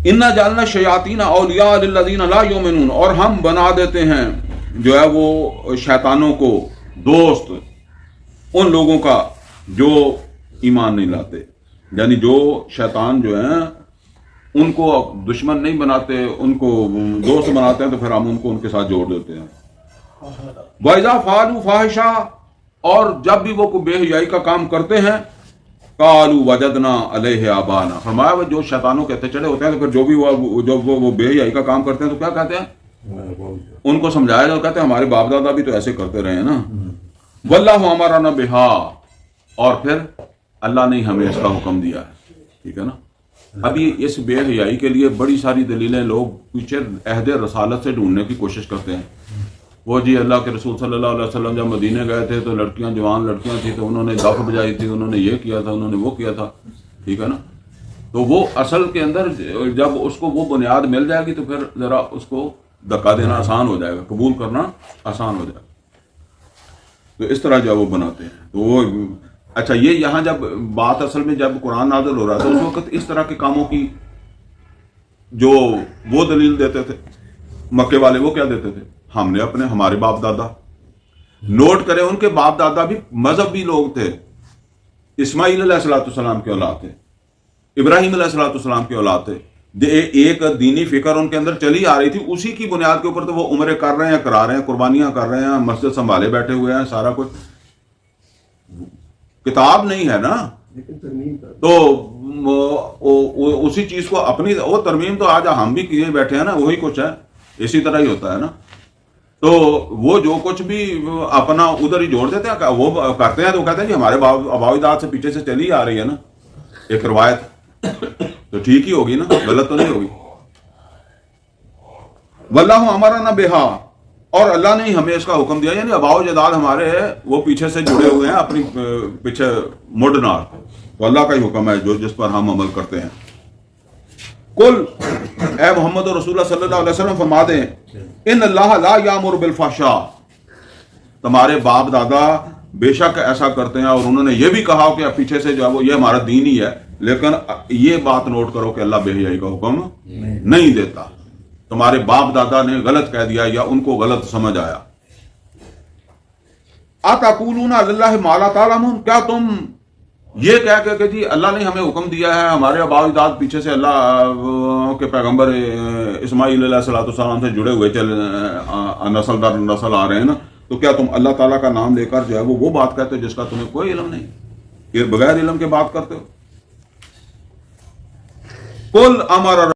انا جعلنا الشیاطین اولیاء للذین لا یؤمنون، اور ہم بنا دیتے ہیں جو ہے وہ شیطانوں کو دوست ان لوگوں کا جو ایمان نہیں لاتے، یعنی جو شیطان جو ہیں ان کو دشمن نہیں بناتے، ان کو دوست بناتے ہیں، تو پھر ہم ان کو ان کے ساتھ جوڑ دیتے ہیں۔ وَإِذَا فَعَلُوا فَاحِشَةً، اور جب بھی وہ کوئی بے حیائی کا کام کرتے ہیں، قَالُوا وَجَدْنَا عَلَيْهِ آبَانَا، فرمایا وہ جو شیطانوں کے اتنے چڑھے ہوتے ہیں تو پھر جو بھی وہ بے حیائی کا کام کرتے ہیں تو کیا کہتے ہیں؟ ان کو سمجھایا جاتا، کہتے ہیں ہمارے باپ دادا بھی تو ایسے کرتے رہے ہیں نا۔ وَاللَّهُ أَمَرَنَا بِهَا، اور پھر اللہ نے ہمیں اس کا حکم دیا ہے، ٹھیک ہے نا۔ ابھی اس بے حیائی کے لیے بڑی ساری دلیلیں لوگ پیچھے عہد رسالت سے ڈھونڈنے کی کوشش کرتے ہیں۔ وہ جی اللہ کے رسول صلی اللہ علیہ وسلم جب مدینے گئے تھے تو لڑکیاں، جوان لڑکیاں تھیں تو انہوں نے دف بجائی تھی، انہوں نے یہ کیا تھا، انہوں نے وہ کیا تھا، ٹھیک ہے نا۔ تو وہ اصل کے اندر جب اس کو وہ بنیاد مل جائے گی تو پھر ذرا اس کو دھکا دینا آسان ہو جائے گا، قبول کرنا آسان ہو جائے گا۔ تو اس طرح جو وہ بناتے ہیں۔ تو وہ اچھا، یہ یہاں جب بات اصل میں جب قرآن نازل ہو رہا تھا اس وقت اس طرح کے کاموں کی جو وہ دلیل دیتے تھے مکے والے، وہ کیا دیتے تھے؟ ہم نے ہمارے باپ دادا، نوٹ کریں ان کے باپ دادا بھی مذہبی لوگ تھے، اسماعیل علیہ الصلوۃ والسلام کے اولاد تھے، ابراہیم علیہ الصلوۃ والسلام کے اولاد تھے۔ ایک دینی فکر ان کے اندر چلی آ رہی تھی، اسی کی بنیاد کے اوپر تو وہ عمرے کر رہے ہیں، کرا رہے ہیں، قربانیاں کر رہے ہیں، مسجد سنبھالے بیٹھے ہوئے ہیں، سارا کچھ۔ کتاب نہیں ہے نا، تو اسی چیز کو اپنی وہ ترمیم تو آج ہم بھی کیے بیٹھے ہیں نا، وہی کچھ ہے، اسی طرح ہی ہوتا ہے نا۔ تو وہ جو کچھ بھی اپنا ادھر ہی جوڑ دیتے ہیں، وہ کرتے ہیں تو کہتے ہیں جی ہمارے آباء اجداد سے پیچھے سے چلی آ رہی ہے نا ایک روایت، تو ٹھیک ہی ہوگی نا، غلط تو نہیں ہوگی۔ واللہ امرنا بہا، اور اللہ نے ہمیں اس کا حکم دیا، یعنی آباء اجداد ہمارے وہ پیچھے سے جڑے ہوئے ہیں اپنی پیچھے مڈنا، تو اللہ کا ہی حکم ہے جو جس پر ہم عمل کرتے ہیں۔ قل، اے محمد رسول اللہ صلی اللہ علیہ وسلم فرما دیں، ان اللہ لا یامر بالفحشاء، تمہارے باپ دادا بے شک ایسا کرتے ہیں، اور انہوں نے یہ بھی کہا کہ پیچھے سے جو ہے وہ یہ ہمارا دین ہی ہے، لیکن یہ بات نوٹ کرو کہ اللہ بے حیائی کا حکم نہیں دیتا۔ تمہارے باپ دادا نے غلط کہہ دیا یا ان کو غلط سمجھ آیا۔ اتقولون علی اللہ ما لا تعلمون، کیا تم یہ کہہ کے کہ جی اللہ نے ہمیں حکم دیا ہے، ہمارے آباء اجداد پیچھے سے اللہ کے پیغمبر اسماعیل علیہ الصلوۃ والسلام سے جڑے ہوئے نسل در نسل آ رہے ہیں نا، تو کیا تم اللہ تعالیٰ کا نام لے کر جو ہے وہ بات کہتے ہو جس کا تمہیں کوئی علم نہیں، یہ بغیر علم کے بات کرتے ہو؟ قل امر